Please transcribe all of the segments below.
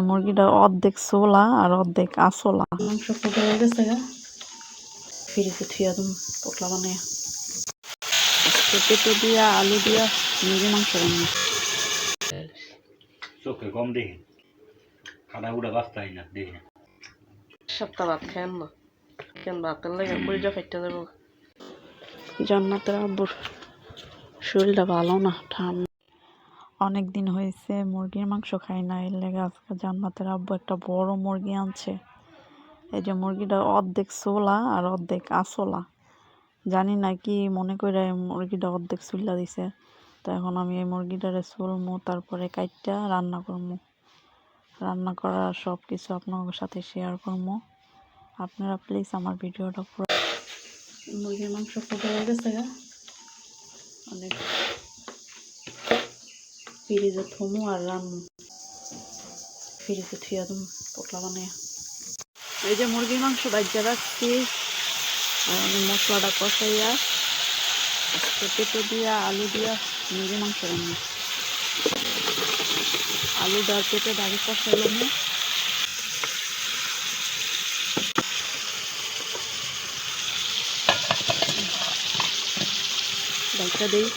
মুরগিটা অর্ধেক ছোলা আর অর্ধেক আসলা। মাংস ফুটে হয়ে গেছে গা, ফ্রিজে থুয়া দিম পোটলা বানিয়ে। পেঁপে দিয়া আলু দিয়া মুরগি মাংস রান্না। চোখে কম দেখি, খানা উড়া বাস্তাই না দেখি। সপ্তাহ ভাত খান না, কেন ভাতের লাগে পরিচয় খাইতে যাবো। জান্নাতের আব্বুর শরীরটা ভালো না, ঠান্ডা। অনেক দিন হয়েছে মুরগির মাংস খাই না, এর লেগে আজকে জান্নাতের আব্বু একটা বড় মুরগি আনছে। এই যে মুরগিটা অর্ধেক ছোলা আর অর্ধেক আসলা, জানি না কি মনে করে মুরগিটা অর্ধেক চুল্লা দিছে। তো এখন আমি এই মুরগিটারে চুলমু, তারপরে কাইটটা রান্না করবো। রান্না করার সব কিছু আপনাদের সাথে শেয়ার করবো। আপনারা প্লিজ আমার ভিডিওটা পুরো। মুরগির মাংস ফুটে হয়ে গেছে গা, অনেক ফ্রিজে থমু আর রান্না। ফ্রিজে থুয়া দিম পোটলা বানিয়ে। এই যে মুরগির মাংস বাজ্যা রাখছি, আর আমি মশলাটা কষাইয়া পেঁপে দিয়া আলু দিয়া মুরগি মাংস রান্না। আলু আর পেঁপে আগে কষাইলাম, ডালটা দিই,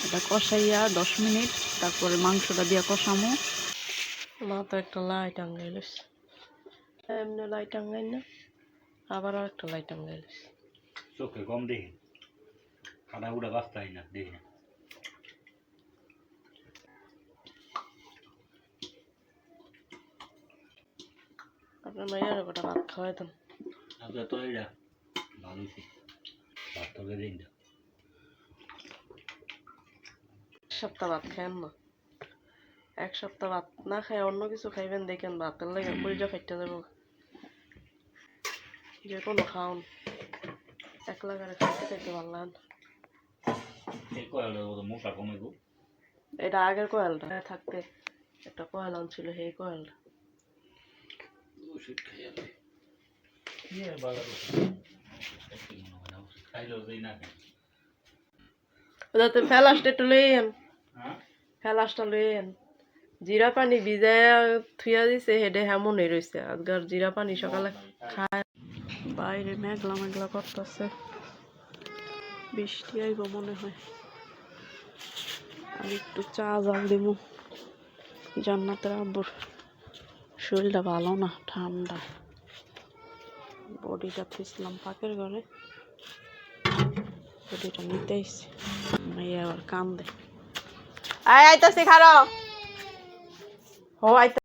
এটা কষাইয়া 10 মিনিট, তারপরে মাংসটা দিয়া কষামো। মা তো একটা লাই টাঙ্গাইল, এমনি লাই টাঙ্গাই না, আবার আর একটা লাই টাঙ্গাইল। চোখে কম দেখি, খানা উড়া বাস্তাই না দেখি। আপনার মাইয়ার কটা ভাত খাওয়াইতাম। আজকে তো এটা ভালো হয়েছে, ভাত তোকে দিন না। সপ্তাহ ভাত খান না, এক সপ্তাহ ভাত না খাই অন্য কিছু খাইবেন দেখেন ভাতের লাগে পরিচয় খাইতে যাবো। যে কোনো খাওন একলা করে খাইতে খাইতে ভালো লাগে না। মোটা কমে গো, এটা আগের কয়েলটা থাকতে একটা কয়েল আনছিল, সেই কয়েলটা ওষুধ খাইয়া খাইলেও যাই না। ওটাতে ফেলাসটা একটু লইয়েন, ফেলাসটা লইয়েন। জিরা পানি ভিজাইয়া থুয়া দিছে, হেডে হেমনই রয়েছে। আজকাল জিরা পানি সকালে খায়। বাইরে মেঘলা মেঘলা করতেছে, বৃষ্টি আইব মনে হয়। আর একটু চা জাল দিব। জান্নাতের আব্বুর শরীরটা ভালো না, ঠান্ডা। বডিটা থুইছিলাম পাকের ঘরে, বডিটা নিতে আইসি। মাইয়া আবার কান্দে। আয় আইতাছি খারাপ ও আইতা।